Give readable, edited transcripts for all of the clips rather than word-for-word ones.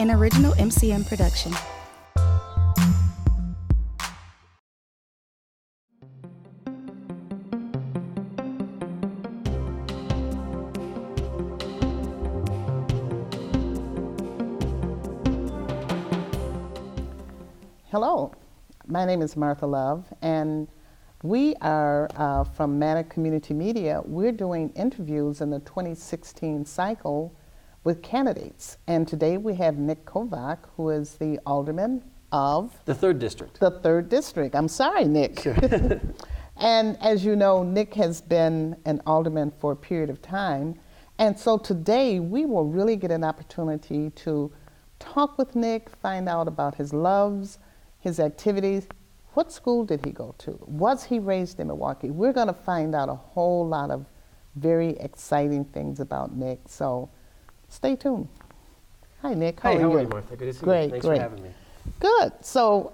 an original MCM production. Hello, my name is Martha Love, and we are from Manor Community Media. We're doing interviews in the 2016 cycle with candidates. And today we have Nik Kovac, who is the alderman of the 3rd District. The 3rd District. I'm sorry, Nik. Sure. And as you know, Nik has been an alderman for a period of time. And so today we will really get an opportunity to talk with Nik, find out about his loves, his activities. What school did he go to? Was he raised in Milwaukee? We're going to find out a whole lot of very exciting things about Nik. So stay tuned. Hi, Nik. How are you, Martha? Good to see you. Great, Thanks great. for having me. Good. So,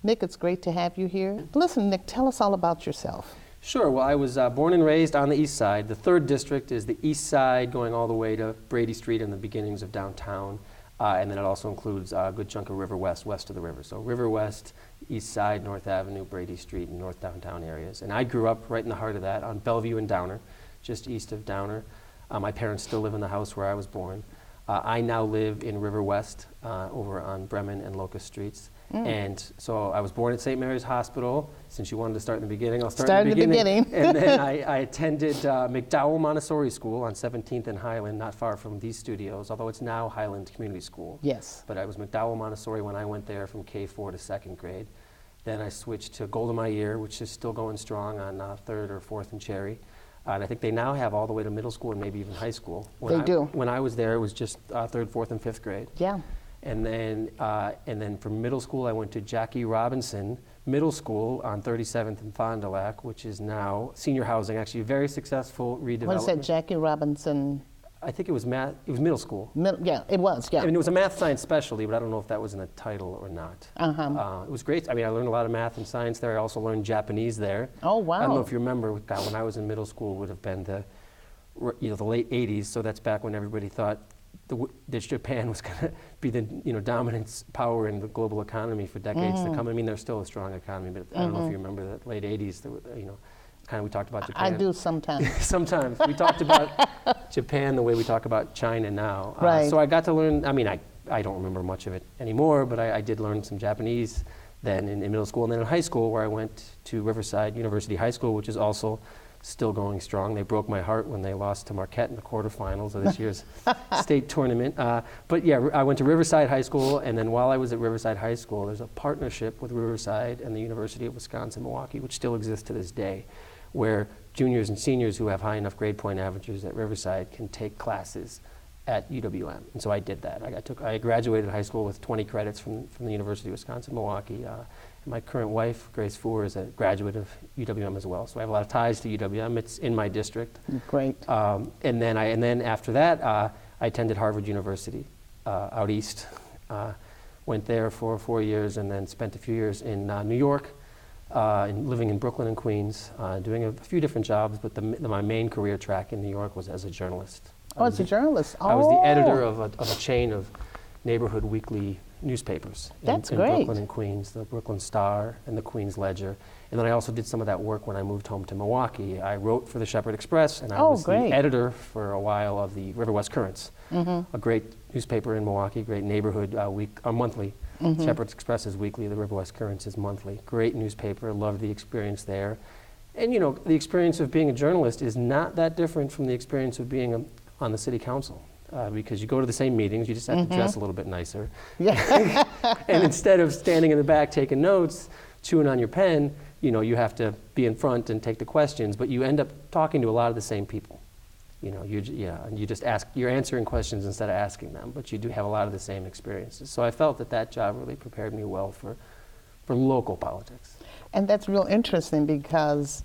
Nik, it's great to have you here. Listen, Nik, tell us all about yourself. Sure. Well, I was born and raised on the east side. The 3rd District is the east side going all the way to Brady Street and the beginnings of downtown. And then it also includes a good chunk of River West, west of the river. So River West, East Side, North Avenue, Brady Street, and North Downtown areas. And I grew up right in the heart of that on Bellevue and Downer, just east of Downer. My parents still live in the house where I was born. I now live in River West, over on Bremen and Locust Streets. And so I was born at St. Mary's Hospital. Since you wanted to start in the beginning, I'll start in the beginning. And then I attended McDowell Montessori School on 17th and Highland, not far from these studios, although it's now Highland Community School. Yes. But I was McDowell Montessori when I went there from K4 to 2nd grade. Then I switched to Golda Meir, which is still going strong on 3rd or 4th and Cherry. And I think they now have all the way to middle school and maybe even high school. They do. When I was there, it was just 3rd, 4th, and 5th grade. Yeah. And then from middle school, I went to Jackie Robinson Middle School on 37th and Fond du Lac, which is now senior housing, actually a very successful redevelopment. What is that, Jackie Robinson? I think it was math. It was middle school. Yeah, it was, yeah. I mean, it was a math science specialty, but I don't know if that was in a title or not. It was great. I mean, I learned a lot of math and science there. I also learned Japanese there. Oh, wow. I don't know if you remember, God, when I was in middle school, would have been the late 80s, so that's back when everybody thought that Japan was going to be the dominant power in the global economy for decades to come. I mean, they're still a strong economy, but I don't know if you remember the late 80s. Kind of we talked about Japan. I do sometimes. Sometimes. We talked about Japan the way we talk about China now. Right. So I got to learn, I mean, I don't remember much of it anymore, but I did learn some Japanese then in middle school. And then in high school, where I went to Riverside University High School, which is also still going strong. They broke my heart when they lost to Marquette in the quarterfinals of this year's state tournament. But yeah, I went to Riverside High School, and then while I was at Riverside High School, there's a partnership with Riverside and the University of Wisconsin-Milwaukee, which still exists to this day, where juniors and seniors who have high enough grade point averages at Riverside can take classes at UWM. And so I did that. I graduated high school with 20 credits from the University of Wisconsin-Milwaukee. My current wife, Grace Fuhr, is a graduate of UWM as well. So I have a lot of ties to UWM. It's in my district. Great. And then after that, I attended Harvard University out east. Went there for 4 years and then spent a few years in New York, and living in Brooklyn and Queens, doing a few different jobs, but my main career track in New York was as a journalist. Oh, as a journalist. I was the editor of a chain of neighborhood weekly newspapers in Brooklyn and Queens, the Brooklyn Star and the Queens Ledger. And then I also did some of that work when I moved home to Milwaukee. I wrote for the Shepherd Express, and I was the editor for a while of the River West Currents, a great newspaper in Milwaukee, great neighborhood monthly. Shepherd Express is weekly, the River West Currents is monthly. Great newspaper, loved the experience there. And the experience of being a journalist is not that different from the experience of being on the city council. Because you go to the same meetings, you just have to dress a little bit nicer. Yeah. And instead of standing in the back taking notes, chewing on your pen, you have to be in front and take the questions, but you end up talking to a lot of the same people. You're answering questions instead of asking them, but you do have a lot of the same experiences. So I felt that job really prepared me well for local politics. And that's real interesting because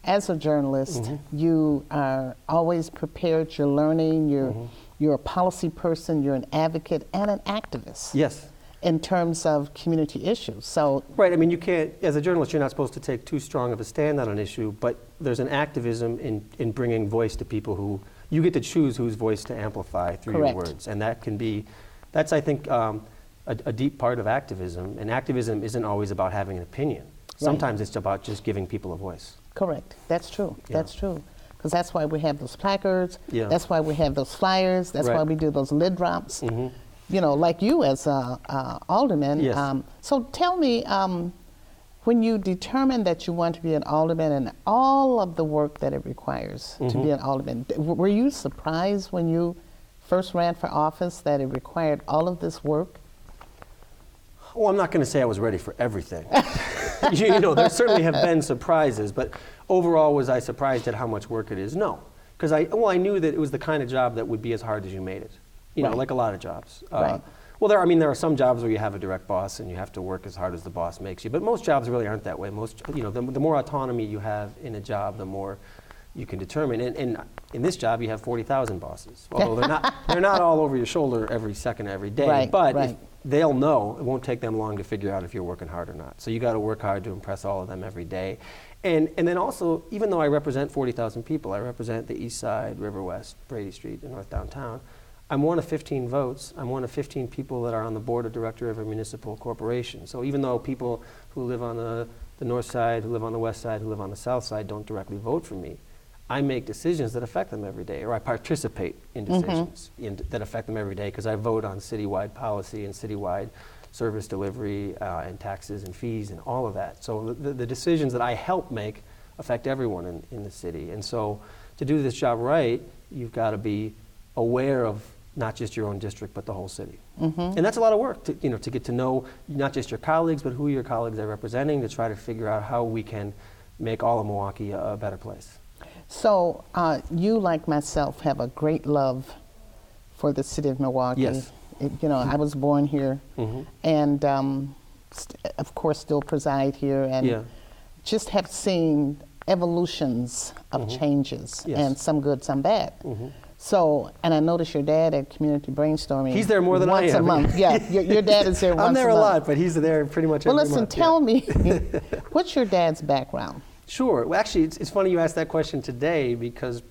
as a journalist, you are always prepared, you're learning, you're a policy person, you're an advocate and an activist. Yes. In terms of community issues. So right, I mean, you can't, as a journalist, you're not supposed to take too strong of a stand on an issue, but there's an activism in bringing voice to people who, you get to choose whose voice to amplify through your words. And that can be that's I think, a deep part of activism. And activism isn't always about having an opinion. Sometimes it's about just giving people a voice. Correct. That's true. Yeah. That's true. Because that's why we have those placards. Yeah. That's why we have those flyers. That's why we do those lid drops. You know, like you as a alderman. Yes. So tell me, when you determined that you want to be an alderman and all of the work that it requires to be an alderman, were you surprised when you first ran for office that it required all of this work? Well, I'm not going to say I was ready for everything. You know, there certainly have been surprises, but overall, was I surprised at how much work it is? No, because I knew that it was the kind of job that would be as hard as you made it. You know, like a lot of jobs. Well, there are some jobs where you have a direct boss and you have to work as hard as the boss makes you, but most jobs really aren't that way. Most, you know, the more autonomy you have in a job, the more you can determine. And in this job, you have 40,000 bosses. Although they're not all over your shoulder every second, every day. But if they'll know, it won't take them long to figure out if you're working hard or not. So you got to work hard to impress all of them every day. And then also, even though I represent 40,000 people, I represent the East Side, River West, Brady Street, and North Downtown. I'm one of 15 votes. I'm one of 15 people that are on the board of director of a municipal corporation. So even though people who live on the North Side, who live on the West Side, who live on the South Side don't directly vote for me, I make decisions that affect them every day, or I participate in decisions that affect them every day because I vote on citywide policy and citywide service delivery and taxes and fees and all of that. So the decisions that I help make affect everyone in the city. And so to do this job right, you've got to be aware of not just your own district, but the whole city. And that's a lot of work to get to know not just your colleagues, but who your colleagues are representing, to try to figure out how we can make all of Milwaukee a better place. So you, like myself, have a great love for the city of Milwaukee. Yes. I was born here, and of course still preside here, and just have seen evolutions of changes, and some good, some bad. So, and I noticed your dad at community brainstorming. He's there more than I am. Once a month. Yeah, your dad is there once a month. I'm there a lot, but he's there pretty much every month. Well, listen, tell me, what's your dad's background? Sure. Well, actually, it's funny you asked that question today because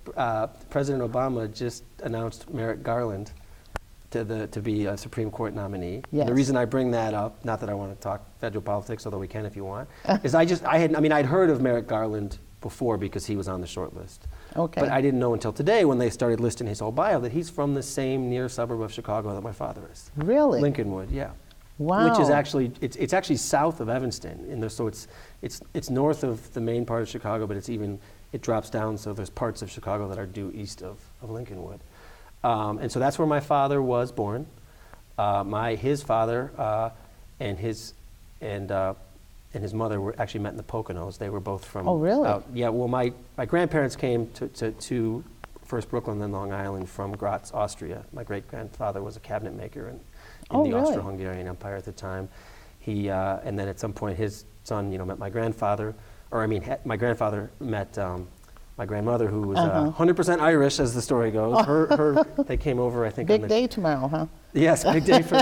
President Obama just announced Merrick Garland to be a Supreme Court nominee. Yes. The reason I bring that up, not that I want to talk federal politics, although we can if you want, is I'd heard of Merrick Garland before because he was on the short list. Okay. But I didn't know until today when they started listing his whole bio that he's from the same near suburb of Chicago that my father is. Really? Lincolnwood, yeah. Wow. Which is actually, it's actually south of Evanston. So it's north of the main part of Chicago, but it drops down, so there's parts of Chicago that are due east of Lincolnwood. And so that's where my father was born. His father and his mother were actually met in the Poconos. They were both from. Oh, really? Well, my grandparents came to first Brooklyn, then Long Island from Graz, Austria. My great-grandfather was a cabinet maker in the Austro-Hungarian Empire at the time. And then at some point his son, met my grandfather, my grandfather met my grandmother, who was 100% Irish, as the story goes. They came over, I think. Big day tomorrow, huh? Yes, big day for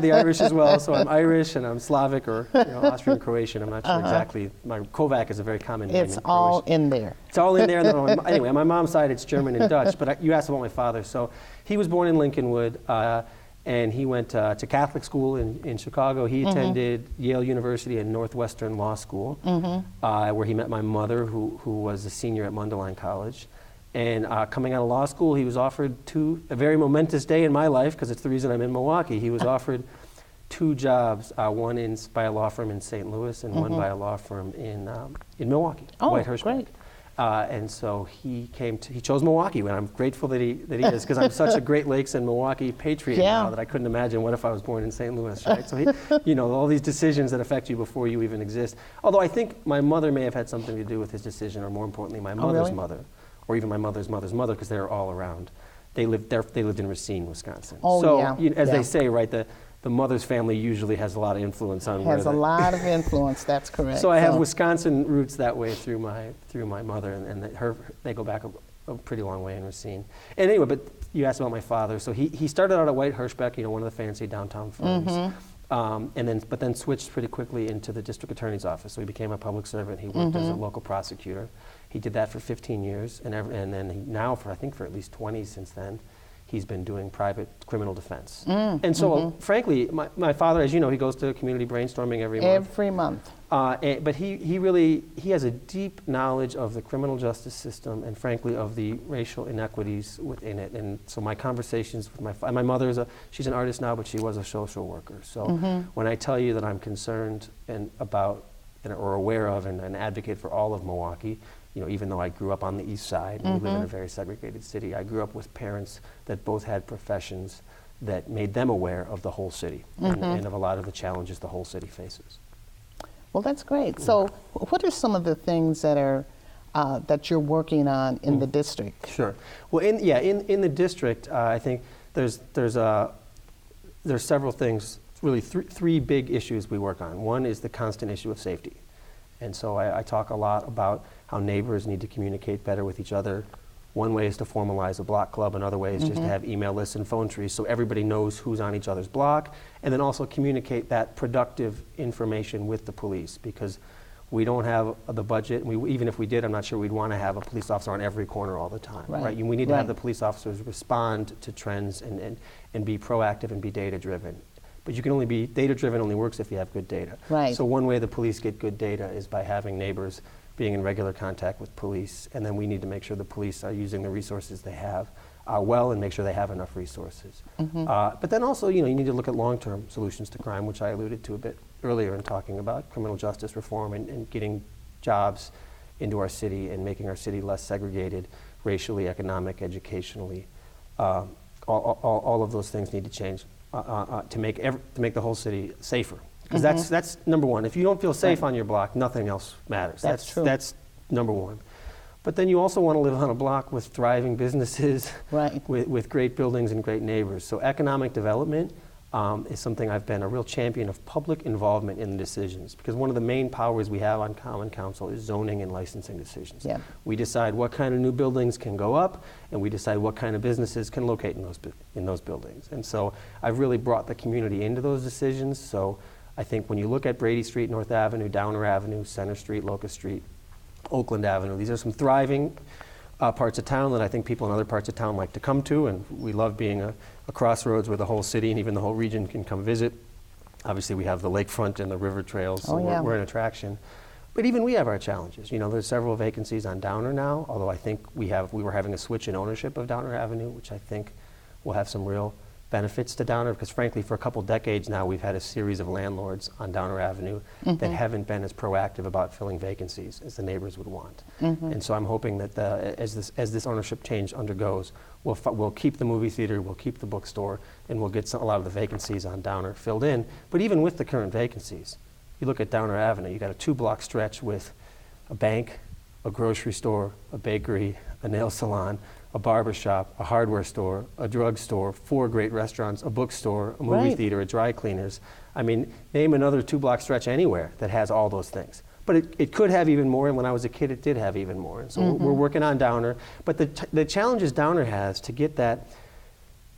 the Irish as well. So I'm Irish and I'm Slavic or Austrian Croatian. I'm not sure exactly. My Kovac is a very common name. It's all in there. It's all in there. Anyway, on my mom's side, it's German and Dutch. But you asked about my father. So he was born in Lincolnwood, and he went to Catholic school in Chicago. He attended Yale University and Northwestern Law School, where he met my mother, who was a senior at Mundelein College. And coming out of law school, he was offered a very momentous day in my life, because it's the reason I'm in Milwaukee. He was offered 2 jobs, one by a law firm in St. Louis and one by a law firm in Milwaukee, White Hirschberg. Great. And so he chose Milwaukee, and I'm grateful that he is, because I'm such a Great Lakes and Milwaukee patriot now that I couldn't imagine what if I was born in St. Louis, right? So all these decisions that affect you before you even exist. Although I think my mother may have had something to do with his decision, or more importantly, my mother's mother, or even my mother's mother's mother, because they're all around. They lived in Racine, Wisconsin. As they say, right, the mother's family usually has a lot of influence on Has a lot of influence, that's correct. So I have Wisconsin roots that way through my mother, and they go back a pretty long way in Racine. And anyway, but you asked about my father. So he started out at White Hirschberg, one of the fancy downtown firms, but then switched pretty quickly into the district attorney's office. So he became a public servant. He worked as a local prosecutor. He did that for 15 years, and then now for at least 20 since then, he's been doing private criminal defense. And so, frankly, my father, as you know, he goes to community brainstorming every month. Every month. But he has a deep knowledge of the criminal justice system and, frankly, of the racial inequities within it. And so my conversations with my mother she's an artist now, but she was a social worker. So when I tell you that I'm concerned about or aware of and an advocate for all of Milwaukee, even though I grew up on the east side and we live in a very segregated city, I grew up with parents that both had professions that made them aware of the whole city and of a lot of the challenges the whole city faces. Well, that's great. So what are some of the things that are that you're working on in the district? Sure. Well, in the district, I think there's several things, really three big issues we work on. One is the constant issue of safety. And so I talk a lot about how neighbors need to communicate better with each other. One way is to formalize a block club. Another way is just to have email lists and phone trees so everybody knows who's on each other's block. And then also communicate that productive information with the police, because we don't have the budget. Even if we did, I'm not sure we'd want to have a police officer on every corner all the time. Right? We need to have the police officers respond to trends and be proactive and be data-driven. But you can only be data-driven only works if you have good data. Right. So one way the police get good data is by having neighbors being in regular contact with police, and then we need to make sure the police are using the resources they have well and make sure they have enough resources. But then also, you need to look at long-term solutions to crime, which I alluded to a bit earlier in talking about criminal justice reform and getting jobs into our city and making our city less segregated racially, economic, educationally. All of those things need to change to make the whole city safer. Because that's number one. If you don't feel safe on your block, nothing else matters. That's true. That's number one. But then you also want to live on a block with thriving businesses, with great buildings and great neighbors. So economic development is something I've been a real champion of, public involvement in the decisions. Because one of the main powers we have on Common Council is zoning and licensing decisions. Yeah. We decide what kind of new buildings can go up, and we decide what kind of businesses can locate in those buildings. And so I've really brought the community into those decisions. So I think when you look at Brady Street, North Avenue, Downer Avenue, Center Street, Locust Street, Oakland Avenue, these are some thriving parts of town that I think people in other parts of town like to come to, and we love being a crossroads where the whole city and even the whole region can come visit. Obviously we have the lakefront and the river trails, so we're an attraction. But even we have our challenges. There's several vacancies on Downer now, although I think we were having a switch in ownership of Downer Avenue, which I think will have some real benefits to Downer, because frankly for a couple decades now we've had a series of landlords on Downer Avenue that haven't been as proactive about filling vacancies as the neighbors would want. And so I'm hoping that as this ownership change undergoes, we'll keep the movie theater, we'll keep the bookstore, and we'll get a lot of the vacancies on Downer filled in. But even with the current vacancies, you look at Downer Avenue, you got a 2-block stretch with a bank, a grocery store, a bakery, a nail salon, a barber shop, a hardware store, a drugstore, 4 great restaurants, a bookstore, a movie theater, a dry cleaners. I mean, name another 2-block stretch anywhere that has all those things. But it could have even more, and when I was a kid it did have even more. And so we're working on Downer. But the challenges Downer has to get that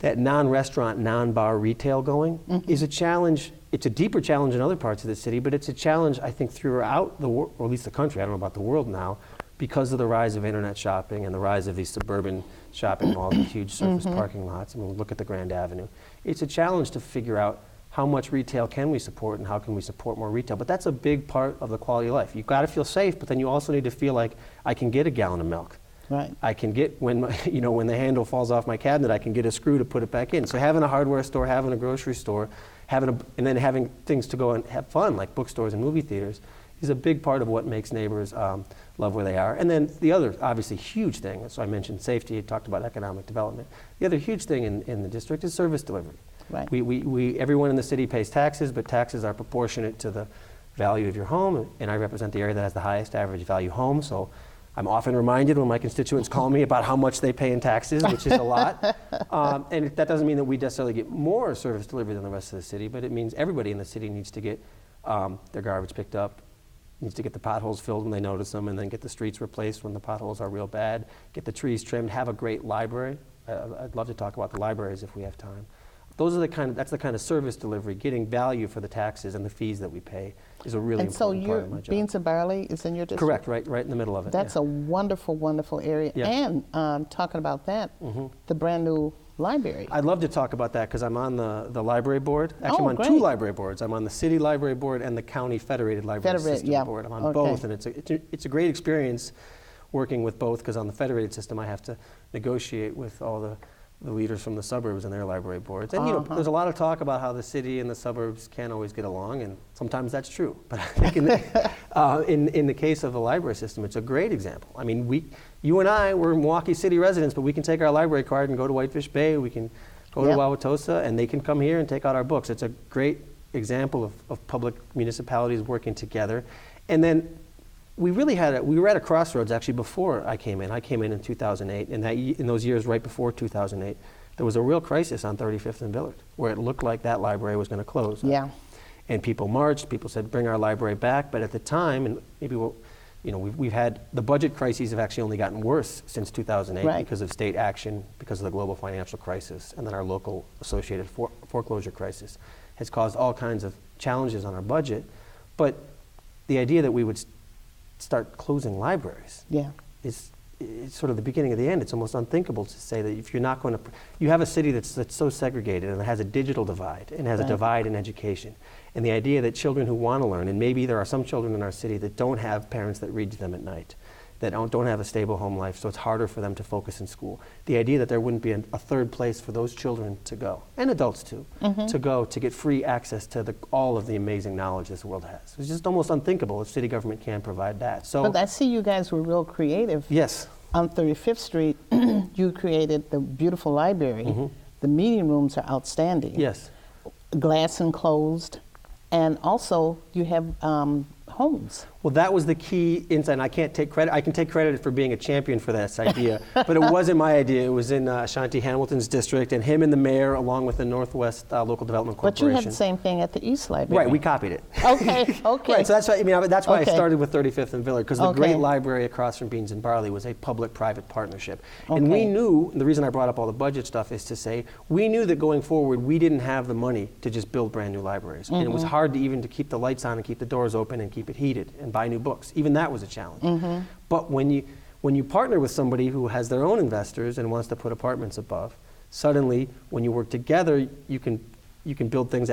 non-restaurant, non-bar retail going is a challenge. It's a deeper challenge in other parts of the city, but it's a challenge I think throughout the world, or at least the country, I don't know about the world now, because of the rise of internet shopping and the rise of these suburban shopping malls with huge surface parking lots. I mean, look at the Grand Avenue. It's a challenge to figure out how much retail can we support and how can we support more retail. But that's a big part of the quality of life. You've got to feel safe, but then you also need to feel like I can get a gallon of milk. Right. I can get, when the handle falls off my cabinet, I can get a screw to put it back in. So having a hardware store, having a grocery store, and then having things to go and have fun, like bookstores and movie theaters, is a big part of what makes neighbors love where they are. And then the other, obviously, huge thing, so I mentioned safety, I talked about economic development. The other huge thing in the district is service delivery. Right. Everyone in the city pays taxes, but taxes are proportionate to the value of your home, and I represent the area that has the highest average value home, so I'm often reminded when my constituents call me about how much they pay in taxes, which is a lot. And that doesn't mean that we necessarily get more service delivery than the rest of the city, but it means everybody in the city needs to get their garbage picked up, needs to get the potholes filled when they notice them, and then get the streets replaced when the potholes are real bad, get the trees trimmed, have a great library. I'd love to talk about the libraries if we have time. That's the kind of service delivery, getting value for the taxes and the fees that we pay is a really important part of my job. And so beans and barley is in your district? Correct, right in the middle of it. That's a wonderful, wonderful area. Yeah. And talking about that, the brand new library. I'd love to talk about that because I'm on the library board. Actually, I'm on great. 2 library boards. I'm on the city library board and the county federated library system board. I'm on both, and it's a great experience working with both, because on the federated system I have to negotiate with all the leaders from the suburbs and their library boards. And you know, there's a lot of talk about how the city and the suburbs can't always get along, and sometimes that's true. But I think in the case of the library system, it's a great example. I mean, you and I, we're Milwaukee City residents, but we can take our library card and go to Whitefish Bay, we can go to Wauwatosa, and they can come here and take out our books. It's a great example of public municipalities working together. And then we really we were at a crossroads actually before I came in. I came in 2008, and in those years right before 2008, there was a real crisis on 35th and Villard, where it looked like that library was going to close. Yeah. And people marched, people said, bring our library back, but at the time, and maybe we've had, the budget crises have actually only gotten worse since 2008 because of state action, because of the global financial crisis, and then our local associated foreclosure crisis has caused all kinds of challenges on our budget. But the idea that we would start closing libraries is sort of the beginning of the end. It's almost unthinkable to say that if you're not going to, you have a city that's so segregated and it has a digital divide and has a divide in education. And the idea that children who want to learn, and maybe there are some children in our city that don't have parents that read to them at night, that don't have a stable home life, so it's harder for them to focus in school. The idea that there wouldn't be a third place for those children to go, and adults too, to go to get free access to all of the amazing knowledge this world has. It's just almost unthinkable if city government can provide that. So, but I see you guys were real creative. Yes. On 35th Street, you created the beautiful library. The meeting rooms are outstanding. Yes. Glass enclosed, and also you have homes. Well, that was the key insight, and I can't take credit. I can take credit for being a champion for this idea, but it wasn't my idea. It was in Ashanti Hamilton's district, and him and the mayor, along with the Northwest Local Development Corporation. But you had the same thing at the East Library. Right, we copied it. Okay, okay. Right, so that's why, that's why I started with 35th and Villard, because the great library across from Beans and Barley was a public-private partnership. And we knew, and the reason I brought up all the budget stuff is to say, we knew that going forward, we didn't have the money to just build brand new libraries. And it was hard to even to keep the lights on and keep the doors open and keep it heated and buy new books. Even that was a challenge. But when you partner with somebody who has their own investors and wants to put apartments above, suddenly when you work together, you can build things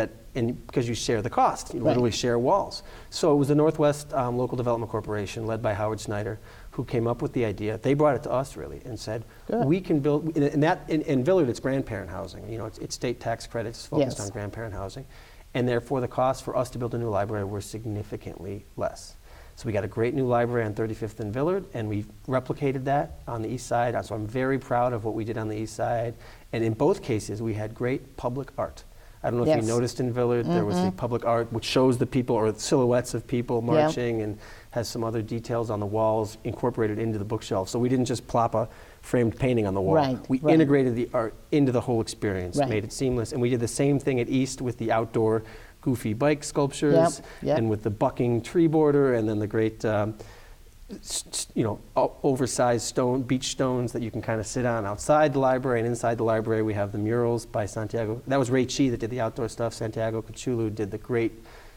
because you share the cost. You literally share walls. So it was the Northwest Local Development Corporation, led by Howard Snyder, who came up with the idea. They brought it to us really and said, we can build, in Villard it's grandparent housing. It's state tax credits focused on grandparent housing. And therefore the costs for us to build a new library were significantly less. So we got a great new library on 35th and Villard, and we replicated that on the east side. So I'm very proud of what we did on the east side. And in both cases, we had great public art. I don't know if you noticed in Villard, there was the public art, which shows the people, or silhouettes of people marching, and has some other details on the walls incorporated into the bookshelf. So we didn't just plop a framed painting on the wall. We integrated the art into the whole experience, made it seamless. And we did the same thing at East with the outdoor goofy bike sculptures, and with the bucking tree border, and then the great, oversized beach stones that you can kind of sit on outside the library. And inside the library, we have the murals by Santiago. That was Ray Chi that did the outdoor stuff. Santiago Cachulu did the great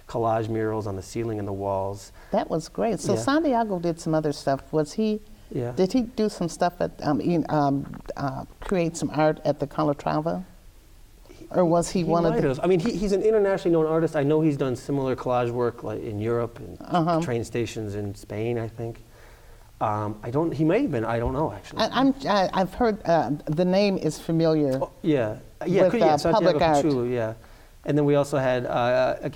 collage murals on the ceiling and the walls. That was great. So Santiago did some other stuff. Was he? Did he do some stuff at create some art at the Calatrava? Or was he one of the? I mean, he's an internationally known artist. I know he's done similar collage work like in Europe and train stations in Spain, I think. He may have been. I don't know actually. I've heard the name is familiar. Oh, yeah, with public art. Yeah, and then we also had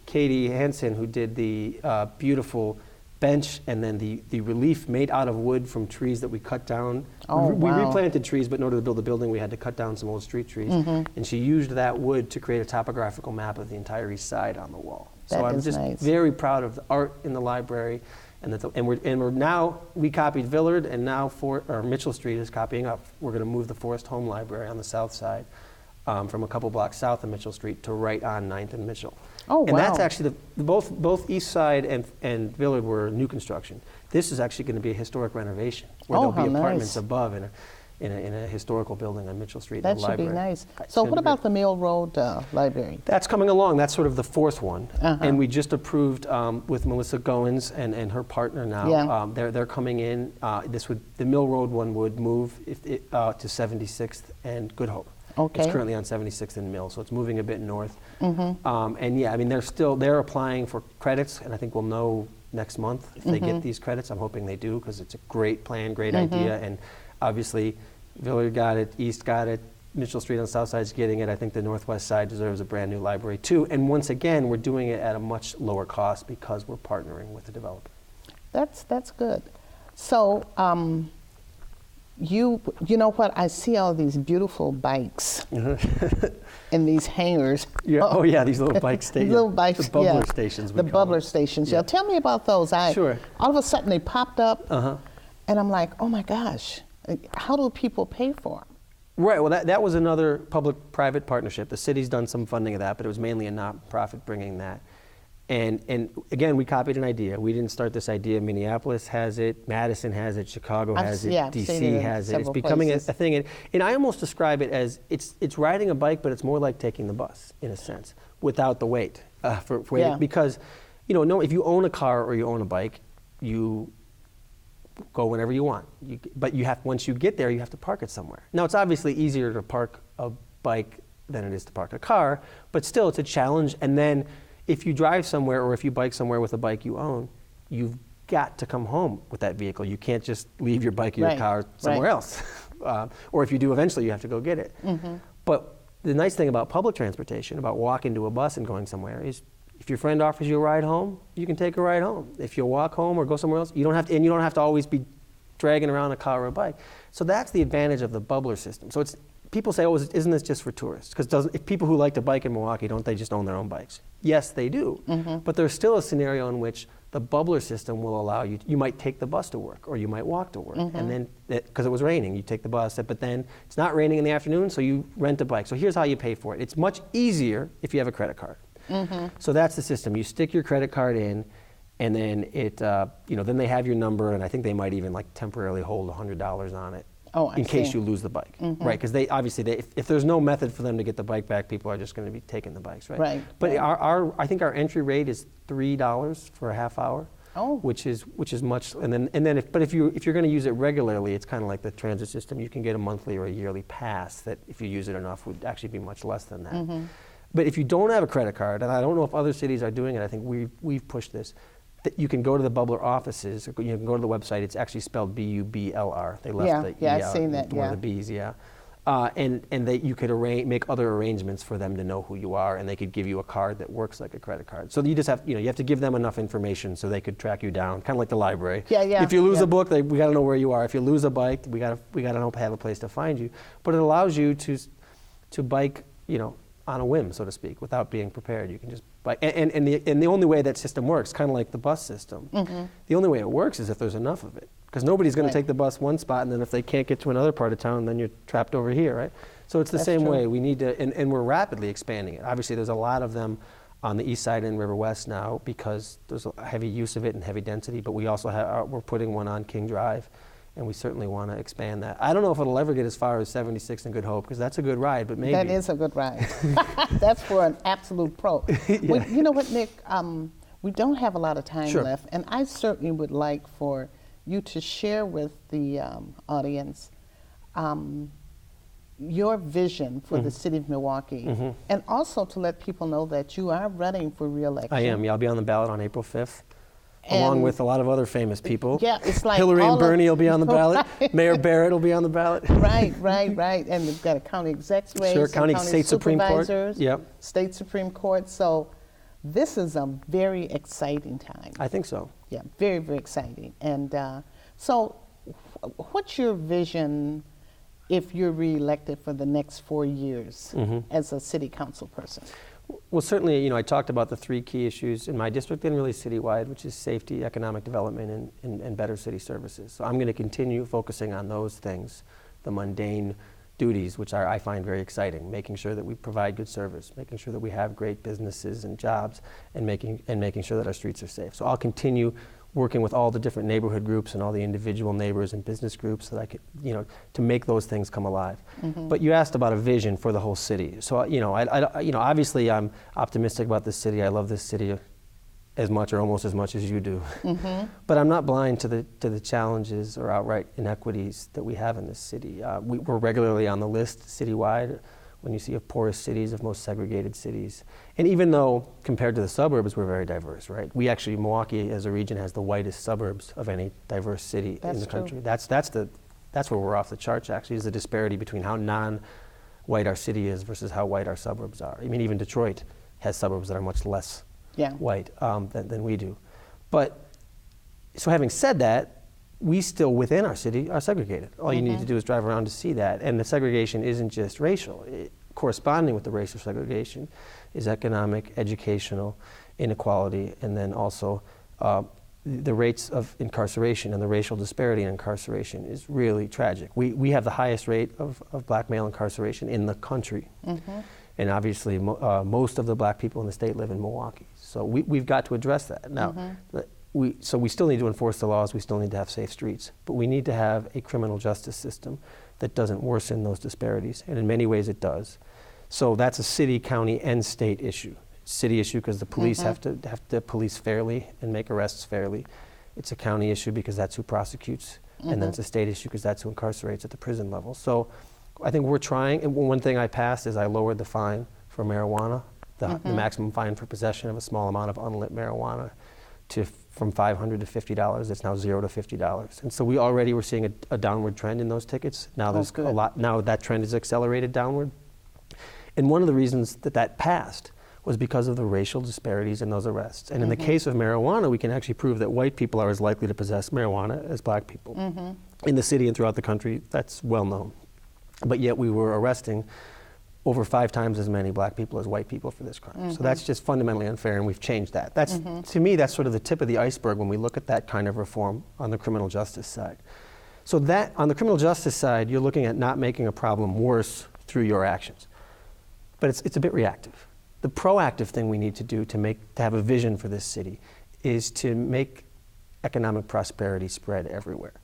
Katie Hansen, who did the beautiful bench, and then the relief made out of wood from trees that we cut down. We replanted trees, but in order to build the building, we had to cut down some old street trees. And she used that wood to create a topographical map of the entire east side on the wall. So I'm just very proud of the art in the library, and we're now, we copied Villard, and now Mitchell Street is copying up. We're going to move the Forest Home Library on the south side from a couple blocks south of Mitchell Street to right on 9th and Mitchell. And that's actually, both East Side and Villard were new construction. This is actually going to be a historic renovation where there'll be apartments above. in a historical building on Mitchell Street. That in the should library. be nice. So what about the Mill Road Library? That's coming along. That's sort of the fourth one. And we just approved with Melissa Goins and her partner now. Yeah. They're coming in. The Mill Road one would move to 76th and Good Hope. Okay. It's currently on 76th and Mill, so it's moving a bit north. And yeah, I mean, they're applying for credits, and I think we'll know next month if they get these credits. I'm hoping they do, because it's a great plan, great idea, and obviously Villard got it, East got it, Mitchell Street on the south side is getting it. I think the northwest side deserves a brand new library too. And once again, we're doing it at a much lower cost because we're partnering with the developer. That's good. So you know what? I see all these beautiful bikes in these hangars. Yeah. Oh yeah, these little bike stations. Little bikes. The bubbler stations. The bubbler stations. Yeah. Tell me about those. Sure. All of a sudden they popped up, and I'm like, oh my gosh, how do people pay for them? Right. Well, that was another public-private partnership. The city's done some funding of that, but it was mainly a nonprofit bringing that. And again, we copied an idea. We didn't start this idea. Minneapolis has it, Madison has it, Chicago has it, DC has it. It's becoming a thing. And I almost describe it as it's riding a bike, but it's more like taking the bus in a sense, without the weight. Because, if you own a car or you own a bike, you go whenever you want. But once you get there, you have to park it somewhere. Now, it's obviously easier to park a bike than it is to park a car, but still, it's a challenge. And then, if you drive somewhere or if you bike somewhere with a bike you own, you've got to come home with that vehicle. You can't just leave your bike or your car somewhere else. Or if you do, eventually you have to go get it. But the nice thing about public transportation, about walking to a bus and going somewhere, is if your friend offers you a ride home, you can take a ride home. If you walk home or go somewhere else, you don't have to always be dragging around a car or a bike. So that's the advantage of the bubbler system. So people say, isn't this just for tourists? Because if people who like to bike in Milwaukee, don't they just own their own bikes? Yes, they do. But there's still a scenario in which the bubbler system will allow you might take the bus to work, or you might walk to work. And then, because it was raining, you take the bus, but then it's not raining in the afternoon, so you rent a bike. So here's how you pay for it. It's much easier if you have a credit card. So that's the system. You stick your credit card in, and then then they have your number, and I think they might even temporarily hold $100 on it. In case you lose the bike, right? Because if there's no method for them to get the bike back, people are just going to be taking the bikes, right? Right. But I think our entry rate is $3 for a half hour, which is much. But if you're going to use it regularly, it's kind of like the transit system. You can get a monthly or a yearly pass that, if you use it enough, would actually be much less than that. But if you don't have a credit card, and I don't know if other cities are doing it, I think we've pushed this. You can go to the bubbler offices, or you can go to the website. It's actually spelled B-U-B-L-R. They left the I've seen that. one of the B's, and you could make other arrangements for them to know who you are, and they could give you a card that works like a credit card. So you just have, you have to give them enough information so they could track you down, kind of like the library. If you lose a book, we got to know where you are. If you lose a bike, we got to have a place to find you. But it allows you to bike, on a whim, so to speak, without being prepared. You can just bike. And the only way that system works, kind of like the bus system, the only way it works is if there's enough of it. Because nobody's going to take the bus one spot, and then if they can't get to another part of town, then you're trapped over here, right? So it's the same way. We need to, and we're rapidly expanding it. Obviously, there's a lot of them on the east side and River West now because there's a heavy use of it and heavy density, but we also we're putting one on King Drive, and we certainly want to expand that. I don't know if it'll ever get as far as 76 and Good Hope, because that's a good ride, but maybe. That is a good ride. That's for an absolute pro. Well, you know what, Nick? We don't have a lot of time left, and I certainly would like for you to share with the audience your vision for the city of Milwaukee, and also to let people know that you are running for re-election. I am. I'll be on the ballot on April 5th. Along with a lot of other famous people. Yeah, it's like Hillary and Bernie will be on the ballot. Mayor Barrett will be on the ballot. Right. And we've got a county exec's race. Sure, county state Supreme Court. Yep. State Supreme Court. So this is a very exciting time. I think so. Yeah, very, very exciting. And so what's your vision if you're reelected for the next 4 years as a city council person? Well, certainly, I talked about the 3 key issues in my district and really citywide, which is safety, economic development, and better city services. So I'm going to continue focusing on those things, the mundane duties, which I find very exciting, making sure that we provide good service, making sure that we have great businesses and jobs, and making sure that our streets are safe. So I'll continue working with all the different neighborhood groups and all the individual neighbors and business groups that I could, to make those things come alive. But you asked about a vision for the whole city. So, obviously I'm optimistic about this city. I love this city as much or almost as much as you do. But I'm not blind to the challenges or outright inequities that we have in this city. We're regularly on the list citywide when you see of poorest cities, of most segregated cities. And even though compared to the suburbs, we're very diverse, right? We actually, Milwaukee as a region has the whitest suburbs of any diverse city in the country. That's where we're off the charts actually, is the disparity between how non-white our city is versus how white our suburbs are. I mean, even Detroit has suburbs that are much less white than we do. But, so having said that, we still within our city are segregated. All you need to do is drive around to see that. And the segregation isn't just racial. Corresponding with the racial segregation is economic, educational inequality, and then also the rates of incarceration and the racial disparity in incarceration is really tragic. We have the highest rate of black male incarceration in the country. And obviously most of the black people in the state live in Milwaukee. So we've got to address that. Now, so we still need to enforce the laws, we still need to have safe streets, but we need to have a criminal justice system that doesn't worsen those disparities, and in many ways it does. So that's a city, county, and state issue. City issue because the police have to police fairly and make arrests fairly. It's a county issue because that's who prosecutes, and then it's a state issue because that's who incarcerates at the prison level. So I think we're trying, and one thing I passed is I lowered the fine for marijuana, the maximum fine for possession of a small amount of unlit marijuana from $500 to $50. It's now $0 to $50. And so we already were seeing a downward trend in those tickets. Now there's a lot, now that trend is accelerated downward. And one of the reasons that passed was because of the racial disparities in those arrests. And in the case of marijuana, we can actually prove that white people are as likely to possess marijuana as black people. In the city and throughout the country, that's well known. But yet we were arresting over 5 times as many black people as white people for this crime. So that's just fundamentally unfair, and we've changed that. That's, to me, that's sort of the tip of the iceberg when we look at that kind of reform on the criminal justice side. So that, on the criminal justice side, you're looking at not making a problem worse through your actions. But it's a bit reactive. The proactive thing we need to do to have a vision for this city is to make economic prosperity spread everywhere.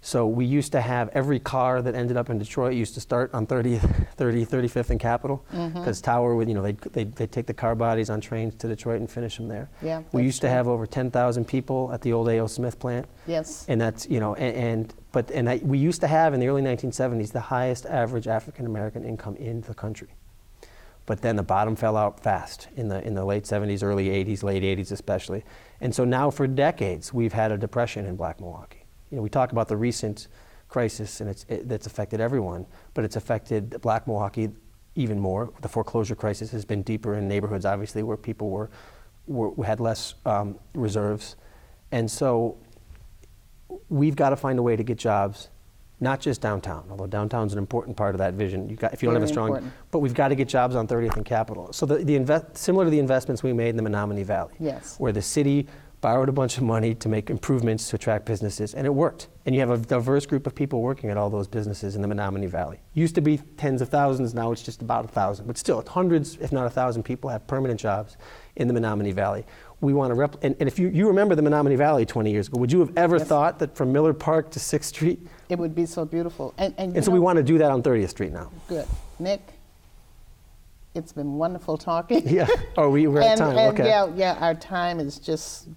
So we used to have every car that ended up in Detroit used to start on 35th and Capitol, because Tower would, they'd take the car bodies on trains to Detroit and finish them there. We used to have over 10,000 people at the old A.O. Smith plant. And that's, we used to have in the early 1970s the highest average African American income in the country. But then the bottom fell out fast in the late 70s, early 80s, late 80s especially. And so now for decades we've had a depression in Black Milwaukee. We talk about the recent crisis, and that's affected everyone, but it's affected Black Milwaukee even more. The foreclosure crisis has been deeper in neighborhoods, obviously, where people had less reserves. And so we've got to find a way to get jobs, not just downtown, although downtown's an important part of that vision. If you don't have a strong, but we've got to get jobs on 30th and Capitol. So similar to the investments we made in the Menominee Valley, where the city borrowed a bunch of money to make improvements to attract businesses, and it worked. And you have a diverse group of people working at all those businesses in the Menominee Valley. Used to be tens of thousands, now it's just about 1,000, but still hundreds, if not 1,000 people have permanent jobs in the Menominee Valley. We want to and if you remember the Menominee Valley 20 years ago, would you have ever thought that from Miller Park to 6th Street? It would be so beautiful. And so we want to do that on 30th Street now. Good. Nick, it's been wonderful talking. We're at time, okay. Our time is just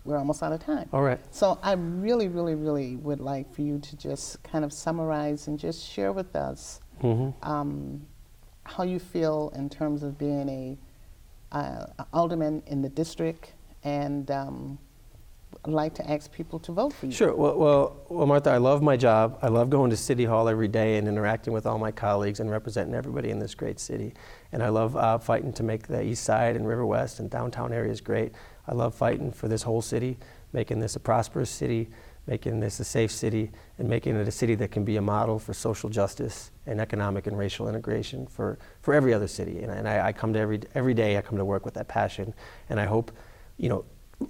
we're almost out of time. All right. So I really, really, really would like for you to just kind of summarize and just share with us how you feel in terms of being a alderman in the district, and I'd like to ask people to vote for you. Sure. Well, Martha, I love my job. I love going to City Hall every day and interacting with all my colleagues and representing everybody in this great city. And I love fighting to make the East Side and River West and downtown areas great. I love fighting for this whole city, making this a prosperous city, making this a safe city, and making it a city that can be a model for social justice and economic and racial integration for every other city. And I come to every day I come to work with that passion. And I hope,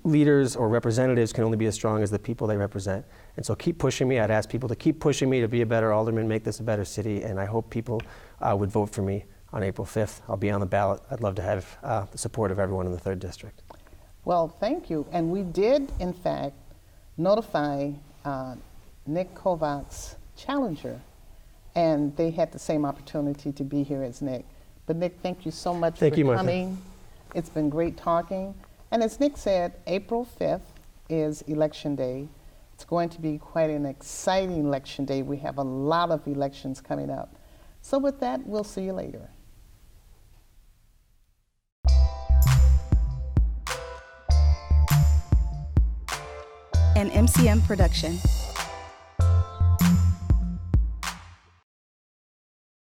leaders or representatives can only be as strong as the people they represent. And so keep pushing me. I'd ask people to keep pushing me to be a better alderman, make this a better city. And I hope people would vote for me on April 5th. I'll be on the ballot. I'd love to have the support of everyone in the 3rd District. Well, thank you. And we did, in fact, notify Nik Kovac's challenger, and they had the same opportunity to be here as Nik. But Nik, thank you so much for coming. It's been great talking. And as Nik said, April 5th is Election Day. It's going to be quite an exciting election day. We have a lot of elections coming up. So with that, we'll see you later. An MCM production.